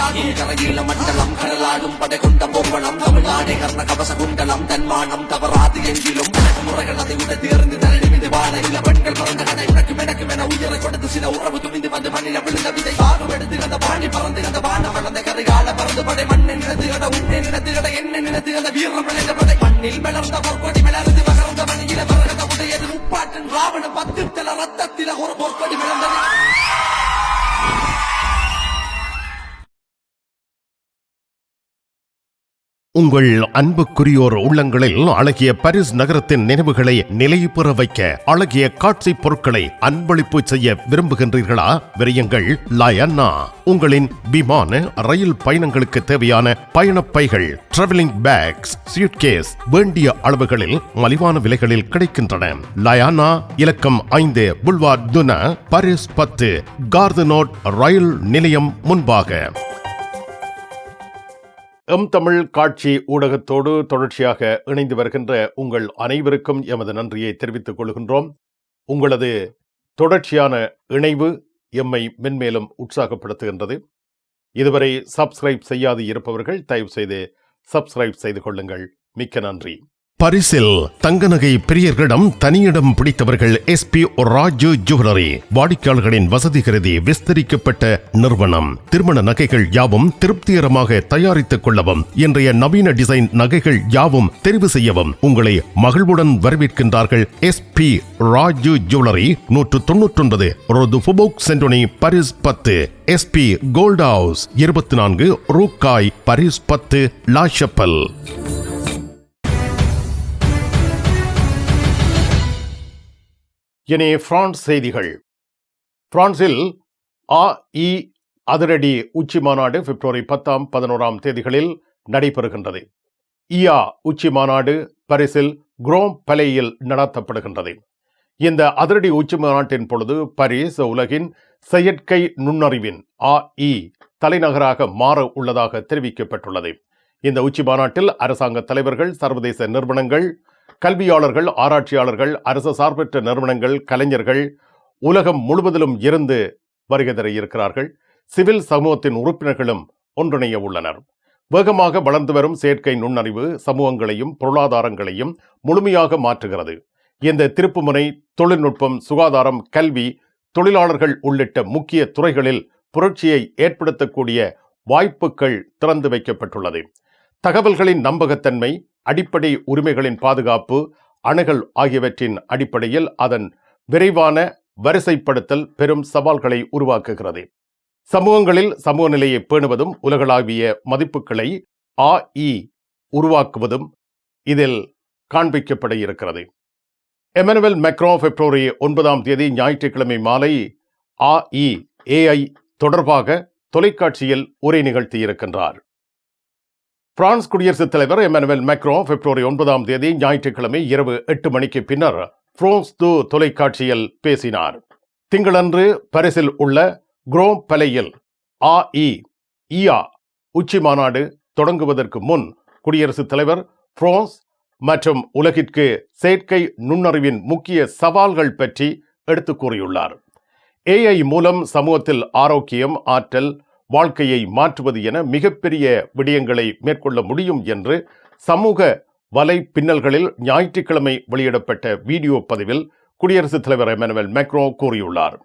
யாரும் கரையில மண்டலம் கடலாடும் படை கொண்ட பொம்பளம் தமிழ்நாடே கர்ண கவச குண்டலம் தன்மானம் தவறாது எங்கிலும் முறைகள் அதை விட தேர்ந்து தரணி மீது வாழ இல்ல பெண்கள் பிறந்த கதை எனக்கு என உயிரை கொடுத்து சில உறவு துணிந்து வந்து மண்ணில விழுந்த விதை பாகம் எடுத்து அந்த பாண்டி பறந்து அந்த வானம் வளர்ந்த கரைகால பறந்து படை மண்ணை நினைத்து கட உன்னை நினைத்து கட என்ன நினைத்து அந்த வீரம் விளைந்த படை மண்ணில் மலர்ந்த பொற்கொடி மலர்ந்து மகர்ந்த மண்ணில மரகத உடையது முப்பாட்டன் ராவண பத்திரத்தில ரத்தத்தில ஒரு பொற்கொடி விளந்தது. உங்கள் அன்புக்குரியோர் உள்ளங்களில் அழகிய பாரிஸ் நகரத்தின் நினைவுகளை நிலைபெற வைக்க அழகிய காட்சி பொருட்களை அன்பளிப்பு செய்ய விரும்புகின்றீர்களா? விரையுங்கள் லயன்னா. உங்களின் விமான ரயில் பயணங்களுக்கு தேவையான பயணப்பைகள், டிராவலிங் பேக்ஸ், சூட்கேஸ் வேண்டிய அளவுகளில் மலிவான விலைகளில் கிடைக்கின்றன. லயானா இலக்கம் 5 புல்வார்ட் துனா, பாரிஸ் 10, கார்தனோட் ரயில் நிலையம் முன்பாக. தமிழ் காட்சி ஊடகத்தோடு தொடர்ச்சியாக இணைந்து வருகின்ற உங்கள் அனைவருக்கும் எமது நன்றியை தெரிவித்துக் கொள்கின்றோம். உங்களது தொடர்ச்சியான இணைவு எம்மை மென்மேலும் உற்சாகப்படுத்துகின்றது. இதுவரை சப்ஸ்கிரைப் செய்யாது இருப்பவர்கள் தயவு செய்து சப்ஸ்கிரைப் செய்து கொள்ளுங்கள். மிக்க நன்றி. பாரிஸில் தங்க நகை பிரியர்களிடம் தனியிடம் பிடித்தவர்கள் SP ராஜு ஜுவல்லரி. வாடிக்கையாளர்களின் வசதி கருதி விஸ்தரிக்கப்பட்ட நிறுவனம். திருமண நகைகள் யாவும் திருப்திகரமாக தயாரித்துக் கொள்ளவும், இன்றைய நவீன டிசைன் நகைகள் யாவும் தெரிவு செய்யவும் உங்களை மகிழ்வுடன் வரவேற்கின்றார்கள். SP Raju jewellery, 199 Rue du Faubourg Saint Denis, Paris 10. SP gold house, 24 ரூகாய், பாரிஸ் 10, லா ஷப்பல். இனி பிரான்ஸ் செய்திகள். பிரான்சில் AI அதிரடி உச்சி மாநாடு பிப்ரவரி 10, 11 தேதிகளில் நடைபெறுகின்றது. IA உச்சி மாநாடு பாரிஸில் குரோம் பலேயில் நடத்தப்படுகின்றது. இந்த அதிரடி உச்சி மாநாட்டின் பொழுது பாரிஸ் உலகின் செயற்கை நுண்ணறிவின் AI தலைநகராக மாற உள்ளதாக தெரிவிக்கப்பட்டுள்ளது. இந்த உச்சி மாநாட்டில் அரசாங்க தலைவர்கள், சர்வதேச நிறுவனங்கள், கல்வியாளர்கள், ஆராய்ச்சியாளர்கள், அரசு சார்பற்ற நிறுவனங்கள், கலைஞர்கள் உலகம் முழுவதிலும் இருந்து வருகை தர இருக்கிறார்கள். சிவில் சமூகத்தின் உறுப்பினர்களும் ஒன்றிணைய உள்ளனர். வேகமாக வளர்ந்து வரும் செயற்கை நுண்ணறிவு சமூகங்களையும் பொருளாதாரங்களையும் முழுமையாக மாற்றுகிறது. இந்த திருப்புமுனை தொழில்நுட்பம், சுகாதாரம், கல்வி, தொழிலாளர்கள் உள்ளிட்ட முக்கிய துறைகளில் புரட்சியை ஏற்படுத்தக்கூடிய வாய்ப்புகள் திறந்து வைக்கப்பட்டுள்ளது. தகவல்களின் நம்பகத்தன்மை, அடிப்படை உரிமைகளின் பாதுகாப்பு, அணுகல் ஆகியவற்றின் அடிப்படையில் அதன் விரைவான வரிசைப்படுத்தல் பெரும் சவால்களை உருவாக்குகிறது. சமூகங்களில் சமூக நிலையை பேணுவதும் உலகளாவிய மதிப்புகளை AI உருவாக்குவதும் இதில் காண்பிக்கப்பட இருக்கிறது. எமனுவல் மேக்ரான் பிப்ரவரி 9 தேதி ஞாயிற்றுக்கிழமை மாலை AI தொடர்பாக தொலைக்காட்சியில் உரை நிகழ்த்தியிருக்கின்றார். பிரான்ஸ் குடியரசுத் தலைவர் எமனுவல் மேக்ரான் பிப்ரவரி 9 தேதி ஞாயிற்றுக்கிழமை இரவு 8 மணிக்கு பின்னர் பிரான்ஸ் 2 தொலைக்காட்சியில் பேசினார். திங்களன்று பாரிஸில் உள்ள குரோம் பலேயில் IA உச்சி மாநாடு தொடங்குவதற்கு முன் குடியரசுத் தலைவர் பிரான்ஸ் மற்றும் உலகிற்கு செயற்கை நுண்ணறிவின் முக்கிய சவால்கள் பற்றி எடுத்து கூறியுள்ளார். AI மூலம் சமூகத்தில் ஆரோக்கியம், ஆற்றல், வாழ்க்கையை மாற்றுவது என மிகப்பெரிய விடயங்களை மேற்கொள்ள முடியும் என்று சமூக வலை பின்னல்களில் ஞாயிற்றுக்கிழமை வெளியிடப்பட்ட வீடியோ பதிவில் குடியரசுத் தலைவர் எமனுவல் மேக்ரான் கூறியுள்ளார்.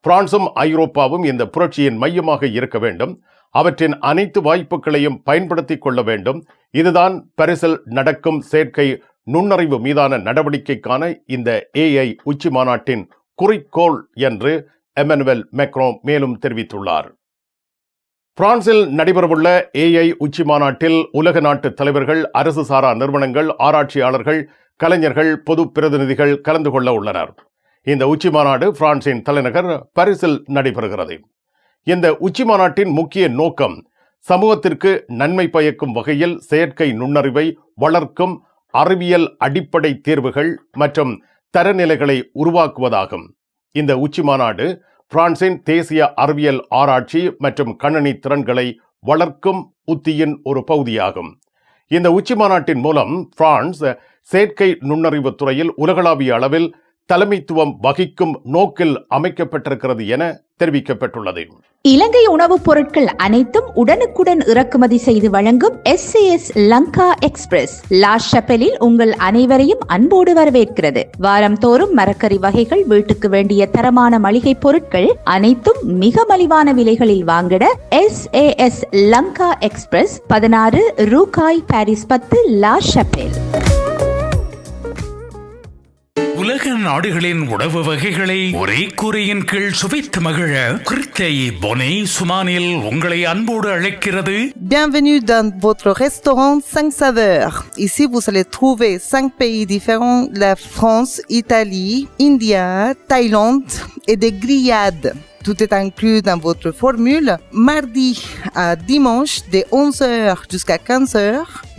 பிரான்சும் ஐரோப்பாவும் இந்த புரட்சியின் மையமாக இருக்க வேண்டும். அவற்றின் அனைத்து வாய்ப்புகளையும் பயன்படுத்திக் கொள்ள வேண்டும். இதுதான் பாரிஸில் நடக்கும் செயற்கை நுண்ணறிவு மீதான நடவடிக்கைக்கான இந்த AI உச்சி மாநாட்டின் குறிக்கோள் என்று எமனுவல் மேக்ரான் மேலும் தெரிவித்துள்ளார். பிரான்சில் நடைபெறவுள்ள AI உச்சி மாநாட்டில் உலக நாட்டு தலைவர்கள், அரசு சாரா நிறுவனங்கள், ஆராய்ச்சியாளர்கள், கலைஞர்கள், பொது பிரதிநிதிகள் கலந்து கொள்ள உள்ளனர். இந்த உச்சி மாநாடு பிரான்சின் தலைநகர் பாரிஸில் நடைபெறுகிறது. இந்த உச்சி மாநாட்டின் முக்கிய நோக்கம் சமூகத்திற்கு நன்மை பயக்கும் வகையில் செயற்கை நுண்ணறிவை வளர்க்கும் அறிவியல் அடிப்படை தீர்வுகள் மற்றும் தரநிலைகளை உருவாக்குவதாகும். இந்த உச்சி மாநாடு பிரான்சின் தேசிய அறிவியல் ஆராய்ச்சி மற்றும் கணினி திறன்களை வளர்க்கும் உத்தியின் ஒரு பகுதியாகும். இந்த உச்சி மாநாட்டின் மூலம் பிரான்ஸ் செயற்கை நுண்ணறிவு துறையில் உலகளாவிய அளவில் தலைமைத்துவம் வகிக்கும் நோக்கில் அமைக்கப்பட்டிருக்கிறது என தெரிவிக்கப்பட்டுள்ளது. இலங்கை உணவுப் பொருட்கள் அனைத்தும் உடனுக்குடன் இறக்குமதி செய்து வழங்கும் SAS லங்கா எக்ஸ்பிரஸ் லா ஷப்பலில் உங்கள் அனைவரையும் அன்போடு வரவேற்கிறது. வாரம் தோறும் மரக்கறி வகைகள், வீட்டுக்கு வேண்டிய தரமான மளிகை பொருட்கள் அனைத்தும் மிக மலிவான விலைகளில் வாங்கிட SAS Lanka express 16 ரூகாய் Paris 10 La ஷப்பல். உலக நாடுகளின் உணவு வகைகளை ஒரே கூரையின் கீழ் சுவைத்து மகிழ கிருத்தை பொனே சுமானில் உங்களை அன்போடு அழைக்கிறது. Bienvenue dans votre restaurant 5 saveurs. Ici, vous allez trouver 5 pays différents, la France, Italie, India, Thaïlande et des grillades. Tout est inclus dans votre formule. Mardi à dimanche, de 11h jusqu'à 15h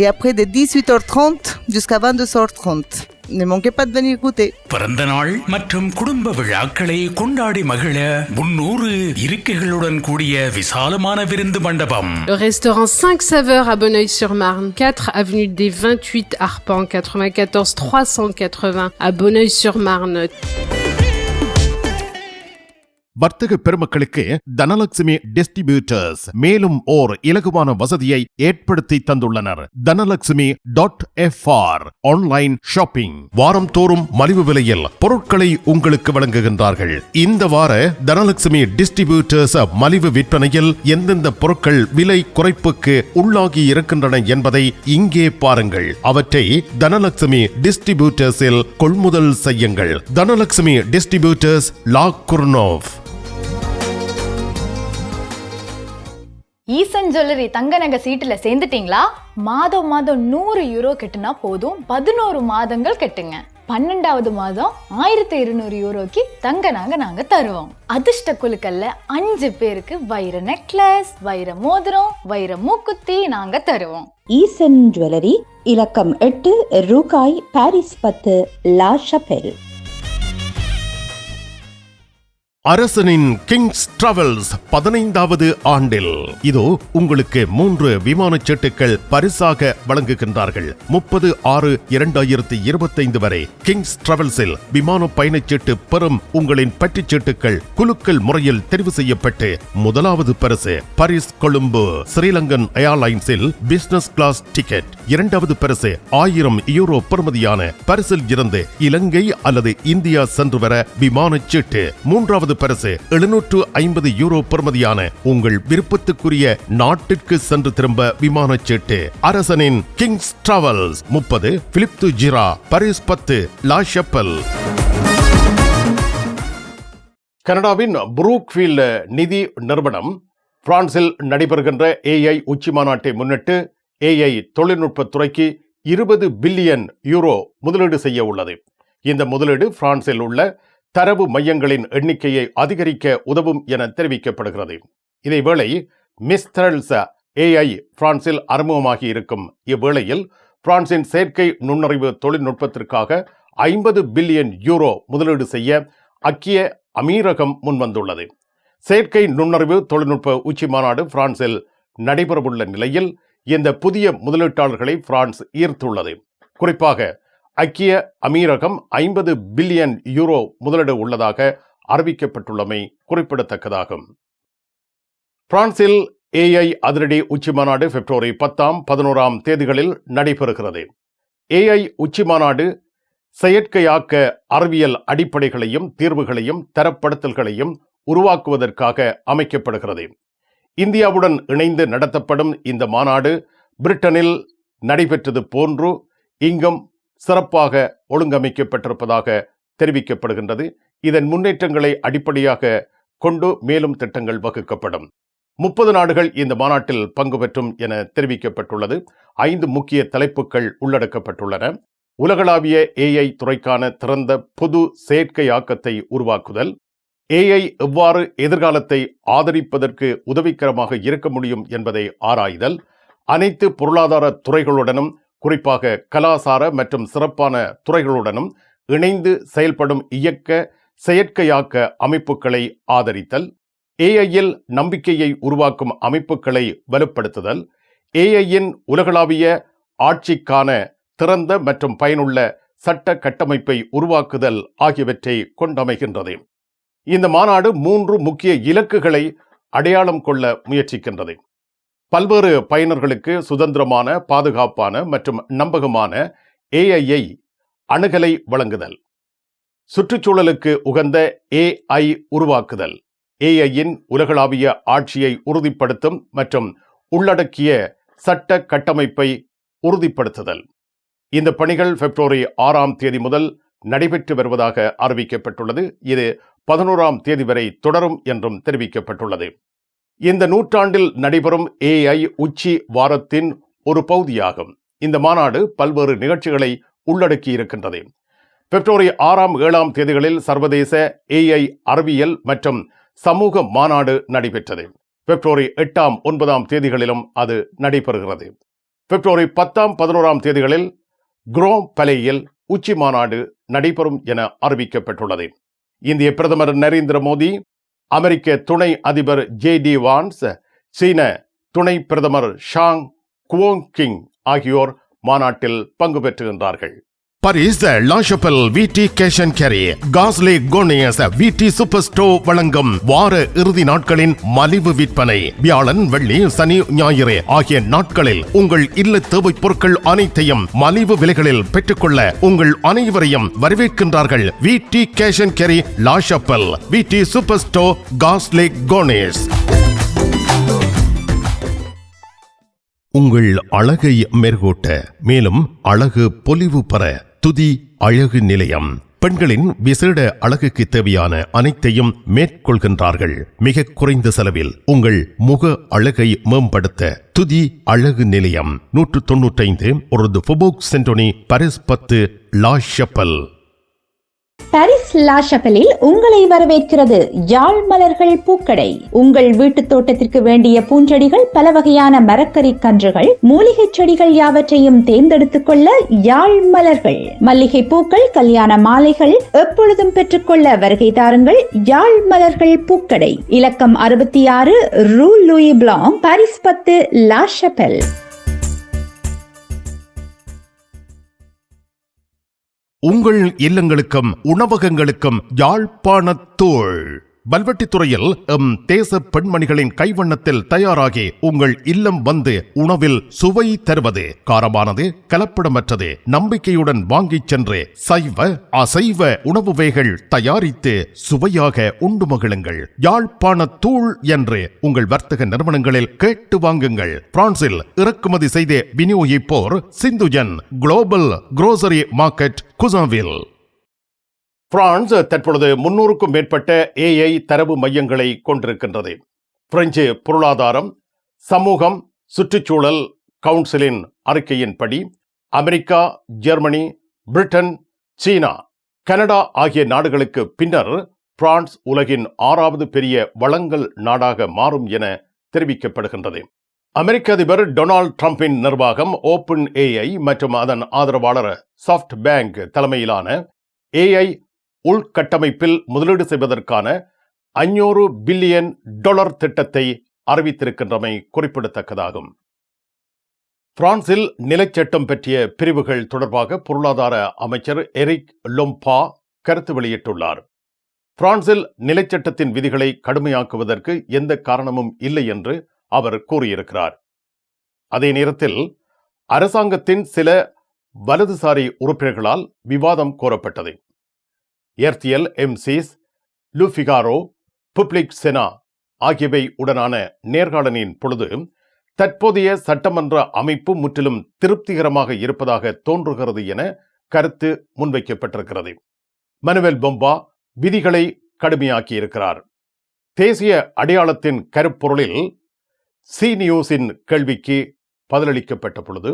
et après de 18h30 jusqu'à 22h30. Ne manquez pas de venir goûter. பிறந்த நாள் மற்றும் குடும்ப விழாக்களை கொண்டாடி மகிழ 300 இருக்கைகளுடன் கூடிய விசாலமான விருந்து மண்டபம். Le restaurant 5 saveurs à Bonneuil-sur-Marne, 4 avenue des 28 Arpents, 94 380 à Bonneuil-sur-Marne. வர்த்தக பெருமக்களுக்கு தனலட்சுமி டிஸ்ட்ரிபியூட்டர்ஸ் மேலும் ஓர் இலகுவான வசதியை ஏற்படுத்தி தந்துள்ளனர். தனலட்சுமி.fr ஆன்லைன் ஷாப்பிங். வாரம் தோறும் மலிவு விலையில் பொருட்களை உங்களுக்கு வழங்குகின்றார்கள். இந்த வார தனலட்சுமி டிஸ்ட்ரிபியூட்டர்ஸ் மலிவு விற்பனையில் எந்தெந்த பொருட்கள் விலை குறைப்புக்கு உள்ளாகி இருக்கின்றன என்பதை இங்கே பாருங்கள். அவற்றை தனலட்சுமி டிஸ்ட்ரிபியூட்டர்ஸில் கொள்முதல் செய்யுங்கள். தனலட்சுமி டிஸ்ட்ரிபியூட்டர்ஸ், லா குர்னோவ். ஈசன் ஜுவல்லரி தங்க நகை சீட்டுல சேர்ந்துட்டீங்களா? மாதம் 100 யூரோ கட்டுனா போதும், 11 மாதங்கள் கட்டுங்க. 12வது மாதம் 1200 யூரோக்கு தங்க நகை நாங்க தருவோம். அதிர்ஷ்ட குலுக்கல்ல 5 பேருக்கு வைர நெக்லஸ், வைர மோதிரம், வைர மூக்குத்தி நாங்க தருவோம். ஈசன் ஜுவல்லரி, இலக்கம் 8 ரூகாய் பாரிஸ் 10 லா ஷப்பல். அரசனின் கிங்ஸ் டிராவல்ஸ் 15வது ஆண்டில் இதோ உங்களுக்கு 3 விமானச் சீட்டுகள் பரிசாக வழங்குகின்றார்கள். 30/6/2025 வரை கிங்ஸ் டிராவல்ஸில் விமான பயணச்சீட்டு பெறும் உங்களின் பற்றுச் சீட்டுகள் குலுக்கல் முறையில் தெரிவு செய்யப்பட்டு முதலாவது பரிசு பாரிஸ் கொழும்பு ஸ்ரீலங்கன் ஏர்லைன்ஸில் பிசினஸ் கிளாஸ் டிக்கெட். இரண்டாவது பரிசு 1000 யூரோ பெறுமதியான பரிசில் இருந்து இலங்கை அல்லது இந்தியா சென்று வர விமானச் சீட்டு. மூன்றாவது பரிசு 750 யூரோ பெறுமதியான உங்கள் விருப்பத்துக்குரிய நாட்டிற்கு சென்று திரும்ப விமானச் சீட்டு. அரசனின் கிங்ஸ் டிராவல்ஸ் 30 பிலிப் து ஜிரா பாரிஸ் 10 லா ஷப்பல். கனடாவின் புரூக்ஃபீல்ட் நிதி நிறுவனம் பிரான்சில் நடைபெறுகின்ற AI உச்சி மாநாட்டை முன்னிட்டு AI தொழில்நுட்பத் துறைக்கு 20 பில்லியன் யூரோ முதலீடு செய்ய உள்ளது. இந்த முதலீடு பிரான்சில் உள்ள தரவு மையங்களின் எண்ணிக்கையை அதிகரிக்க உதவும் என தெரிவிக்கப்படுகிறது. இதேவேளை மிஸ்ட்ரல்ஸ் AI பிரான்சில் அறிமுகமாகி இருக்கும் இவ்வேளையில் பிரான்சின் செயற்கை நுண்ணறிவு தொழில்நுட்பத்திற்காக 50 பில்லியன் யூரோ முதலீடு செய்ய ஐக்கிய அமீரகம் முன்வந்துள்ளது. செயற்கை நுண்ணறிவு தொழில்நுட்ப உச்சி மாநாடு பிரான்சில் நடைபெறவுள்ள நிலையில் இந்த புதிய முதலீட்டாளர்களை பிரான்ஸ் ஈர்த்துள்ளது. குறிப்பாக ஐக்கிய அமீரகம் 50 பில்லியன் யூரோ முதலீடு உள்ளதாக அறிவிக்கப்பட்டுள்ளமை குறிப்பிடத்தக்கதாகும். பிரான்சில் AI அதிரடி உச்சி மாநாடு பிப்ரவரி 10, 11 தேதிகளில் நடைபெறுகிறது. AI உச்சி மாநாடு செயற்கையாக்க அறிவியல் அடிப்படைகளையும் தீர்வுகளையும் தரப்படுத்தல்களையும் உருவாக்குவதற்காக அமைக்கப்படுகிறது. இந்தியாவுடன் இணைந்து நடத்தப்படும் இந்த மாநாடு பிரிட்டனில் நடைபெற்றது போன்று இங்கும் சிறப்பாக ஒழுங்கமைக்கப்பட்டிருப்பதாக தெரிவிக்கப்படுகின்றது. இதன் முன்னேற்றங்களை அடிப்படையாக கொண்டு மேலும் திட்டங்கள் வகுக்கப்படும். 30 நாடுகள் இந்த மாநாட்டில் பங்கு பெற்றும் என தெரிவிக்கப்பட்டுள்ளது. 5 முக்கிய தலைப்புகள் உள்ளடக்கப்பட்டுள்ளன. உலகளாவிய AI துறைக்கான திறந்த பொது செயற்கையாக்கத்தை உருவாக்குதல், AI எவ்வாறு எதிர்காலத்தை ஆதரிப்பதற்கு உதவிகரமாக இருக்க முடியும் என்பதை ஆராய்தல், அனைத்து பொருளாதார துறைகளுடனும் குறிப்பாக கலாசார மற்றும் சிறப்பான துறைகளுடனும் இணைந்து செயல்படும் இயக்க செயற்கையாக்க அமைப்புகளை ஆதரித்தல், AI-யில் நம்பிக்கையை உருவாக்கும் அமைப்புகளை வலுப்படுத்துதல், AI-யின் உலகளாவிய ஆட்சிக்கான திறந்த மற்றும் பயனுள்ள சட்ட கட்டமைப்பை உருவாக்குதல் ஆகியவற்றை கொண்டமைகின்றது. இந்த மாநாடு 3 முக்கிய இலக்குகளை அடையாளம் கொள்ள முயற்சிக்கின்றது. பல்வேறு பயனர்களுக்கு சுதந்திரமான, பாதுகாப்பான மற்றும் நம்பகமான AI அணுகலை வழங்குதல், சுற்றுச்சூழலுக்கு உகந்த AI உருவாக்குதல், AI-யின் உலகளாவிய ஆட்சியை உறுதிப்படுத்தும் மற்றும் உள்ளடக்கிய சட்ட கட்டமைப்பை உறுதிப்படுத்துதல். இந்த பணிகள் பிப்ரவரி 6ஆம் தேதி முதல் நடைபெற்று வருவதாக அறிவிக்கப்பட்டுள்ளது. இது 11ஆம் தேதி வரை தொடரும் என்றும் தெரிவிக்கப்பட்டுள்ளது. இந்த நூற்றாண்டில் நடைபெறும் AI உச்சி வாரத்தின் ஒரு பகுதியாகும். இந்த மாநாடு பல்வேறு நிகழ்ச்சிகளை உள்ளடக்கி இருக்கின்றது. பிப்ரவரி 6ஆம் 7ஆம் தேதிகளில் சர்வதேச AI அறிவியல் மற்றும் சமூக மாநாடு நடைபெற்றது. பிப்ரவரி 8ஆம் 9ஆம் தேதிகளிலும் அது நடைபெறுகிறது. பிப்ரவரி 10ஆம் 11ஆம் தேதிகளில் குரோம் பலேயில் உச்சி மாநாடு நடைபெறும் என அறிவிக்கப்பட்டுள்ளது. இந்திய பிரதமர் நரேந்திர மோடி, அமெரிக்க துணை அதிபர் JD வான்ஸ், சீன துணை பிரதமர் ஷாங் குவோங்கிங் ஆகியோர் மாநாட்டில் பங்கு பெற்றுகின்றார்கள். Paris, La Chapelle, VT Cash and Carry, Gasley Gonias, VT Superstore வழங்கும் வார இறுதி நாட்களின் மலிவு விற்பனை. வியாழன், வெள்ளி, சனி, ஞாயிறு ஆகிய நாட்களில் உங்கள் இல்ல தேவை பொருட்கள் அனைத்தையும் மலிவு விலைகளில் பெற்றுக்கொள்ள உங்கள் அனைவரையும் வரவேற்கின்றார்கள். VT Cash and Carry, La Chapelle, VT Superstore, Gasley Gonias. உங்கள் அழகை மெருகூட்ட, மேலும் அழகு பொலிவு பெற துதி அழகு நிலையம். பெண்களின் விசேட அழகுக்கு தேவையான அனைத்தையும் மேற்கொள்கின்றார்கள். மிக குறைந்த செலவில் உங்கள் முக அழகை மேம்படுத்த துதி அழகு நிலையம். 195 ஒரு ஃபோபோக் சென்டோனி, பாரிஸ் 10, லா ஷப்பல். பாரிஸ் லா ஷப்பலில் உங்களை வரவேற்கிறது யாழ் மலர்கள் பூக்கடை. உங்கள் வீட்டு தோட்டத்திற்கு வேண்டிய பூஞ்செடிகள், பல வகையான மரக்கறி கன்றுகள், மூலிகை செடிகள் யாவற்றையும் தேர்ந்தெடுத்துக் கொள்ள யாழ் மலர்கள். மல்லிகை பூக்கள், கல்யாண மாலைகள் எப்பொழுதும் பெற்றுக்கொள்ள வருகை தாருங்கள். யாழ் மலர்கள் பூக்கடை, இலக்கம் 66 ரூ லூயி பிளாங், பாரிஸ் 10, லா ஷப்பல். உங்கள் இல்லங்களுக்கும் உணவகங்களுக்கும் யாழ்ப்பாணத்தூள். வல்வெட்டித்துறையில் தேச பெண்மணிகளின் கைவண்ணத்தில் தயாராகி உங்கள் இல்லம் வந்து உணவில் சுவை தருவது. காரமானது, கலப்படமற்றது, நம்பிக்கையுடன் வாங்கிச் சென்று சைவ அசைவ உணவு வகைகள் தயாரித்து சுவையாக உண்டு மகிழுங்கள். யாழ்ப்பாணத்தூள் என்று உங்கள் வர்த்தக நிறுவனங்களில் கேட்டு வாங்குங்கள். பிரான்சில் இறக்குமதி செய்து விநியோகிப்போர் சிந்துஜன் குளோபல் குரோசரி மார்க்கெட், குசாவில். பிரான்ஸ் தற்பொழுது 300க்கும் மேற்பட்ட AI தரவு மையங்களை கொண்டிருக்கின்றது. பிரெஞ்சு பொருளாதாரம், சமூகம், சுற்றுச்சூழல் கவுன்சிலின் அறிக்கையின்படி அமெரிக்கா, ஜெர்மனி, பிரிட்டன், சீனா, கனடா ஆகிய நாடுகளுக்கு பின்னர் பிரான்ஸ் உலகின் 6வது பெரிய வளங்கள் நாடாக மாறும் என தெரிவிக்கப்படுகின்றது. அமெரிக்க அதிபர் டொனால்ட் ட்ரம்பின் நிர்வாகம் ஓப்பன் AI மற்றும் அதன் ஆதரவாளர் சாஃப்ட் பேங்க் தலைமையிலான AI உள்கட்டமைப்பில் முதலீடு செய்வதற்கான $500 பில்லியன் திட்டத்தை அறிவித்திருக்கின்றமை குறிப்பிடத்தக்கதாகும். பிரான்சில் நிலச்சட்டம் பற்றிய பிரிவுகள் தொடர்பாக பொருளாதார அமைச்சர் எரிக் லொம்பா கருத்து வெளியிட்டுள்ளார். பிரான்சில் நிலச்சட்டத்தின் விதிகளை கடுமையாக்குவதற்கு எந்த காரணமும் இல்லை என்று அவர் கூறியிருக்கிறார். அதே நேரத்தில் அரசாங்கத்தின் சில வலதுசாரி உறுப்பினர்களால் விவாதம் கோரப்பட்டது. RTL, M6, லு ஃபிகாரோ, புப்ளிக் செனா ஆகியவை உடனான நேர்காணலின் பொழுது தற்போதைய சட்டமன்ற அமைப்பு முற்றிலும் திருப்திகரமாக இருப்பதாக தோன்றுகிறது என கருத்து முன்வைக்கப்பட்டிருக்கிறது. மனுவல் பொம்பா விதிகளை கடுமையாக்கியிருக்கிறார். தேசிய அடையாளத்தின் கருப்பொருளில் சி நியூஸின் கேள்விக்கு பதிலளிக்கப்பட்ட பொழுது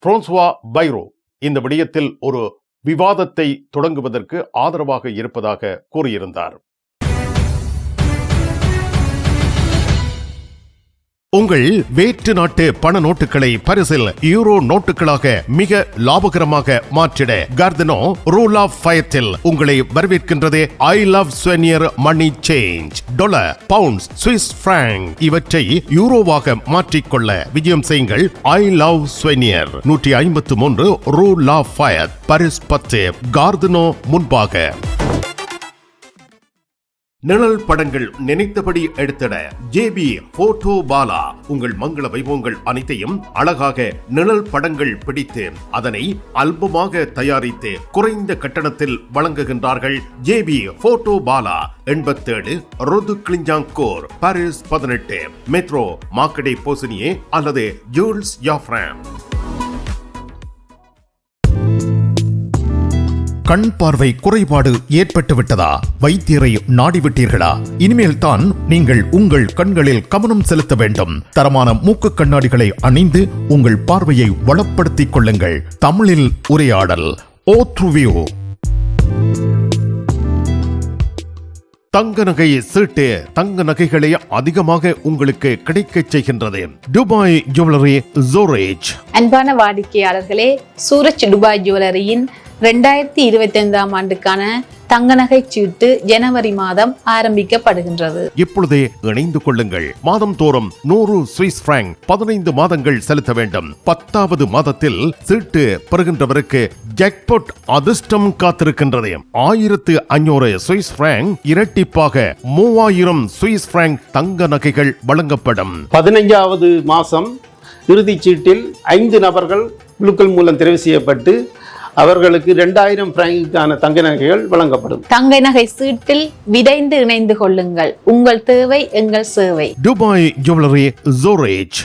பிரான்சுவா பைரோ இந்த விடயத்தில் ஒரு விவாதத்தை தொடங்குவதற்கு ஆதரவாக இருப்பதாக கூறியிருந்தார். உங்கள் வேற்று நாட்டு பண நோட்டுகளை பரிசில் யூரோ நோட்டுகளாக மிக லாபகரமாக மாற்றிட கார்தனோ ரூல் ஆஃப் ஃபயத்தில் உங்களை வரவேற்கின்றது. I love souvenir money change. Dollar, pounds, Swiss franc இவற்றை யூரோவாக மாற்றிக்கொள்ள விஜயம் செய்யுங்கள். I love souvenir 153 rule of faith, Paris 10, Gare du Nord முன்பாக. நிழல் படங்கள் நினைத்தபடி எடுத்திட ஜேபி போட்டோ பாலா. உங்கள் மங்கள வைபவங்கள் அனைத்தையும் அழகாக நிழல் படங்கள் பிடித்து அதனை ஆல்பமாக தயாரித்து குறைந்த கட்டணத்தில் வழங்குகின்றார்கள். JP photo Bala 87 rue du Clignancourt, Paris 18, metro மார்க்கெட்டை போசினியே அல்லது ஜூல்ஸ் யாஃப்ராம். கண் பார்வை குறைபாடு ஏற்பட்டு விட்டதா? வைத்தியரை நாடிவிட்டீர்களா? இனிமேல் தான் நீங்கள் உங்கள் கண்களில் கவனம் செலுத்த வேண்டும். தரமான மூக்கு கண்ணாடிகளை அணிந்து உங்கள் பார்வையை வளப்படுத்திக் கொள்ளுங்கள். தமிழில் உரையாடல். ஓத்ருவியூ. தங்க நகை சீட்டு தங்க நகைகளை அதிகமாக உங்களுக்கு கிடைக்கச் செய்கின்றது. துபாய் ஜுவல்லரி ஜோரேஜ். அன்பான வாடிக்கையாளர்களே, சூரஜ் துபாய் ஜுவல்லரியின் 2025ஆம் ஆண்டுக்கான தங்க நகை சீட்டு ஜனவரி மாதம் ஆரம்பிக்கப்படுகின்றது. இப்பொழுதே இணைந்து கொள்ளுங்கள். மாதம் தோறும் 100 சுவிஸ் பிராங்க் 15 மாதங்கள் செலுத்த வேண்டும். 10வது மாதத்தில் சீட்டு பெறுகின்றவருக்கு ஜாக்பாட் அதிர்ஷ்டம் காத்திருக்கின்றது. 1500 சுவிஸ் பிராங்க் இரட்டிப்பாக 3000 சுவிஸ் பிராங்க் தங்க நகைகள் வழங்கப்படும். 15வது மாதம் இறுதிச் சீட்டில் 5 நபர்கள் குழுக்கள் மூலம் தெரிவு செய்யப்பட்டு அவர்களுக்கு 2000 பிராங்குக்கான தங்க நகைகள் வழங்கப்படும். தங்க நகை சீட்டில் விரைந்து இணைந்து கொள்ளுங்கள். உங்கள் தேவை எங்கள் சேவை. Dubai jewellery ஜோரேஜ்.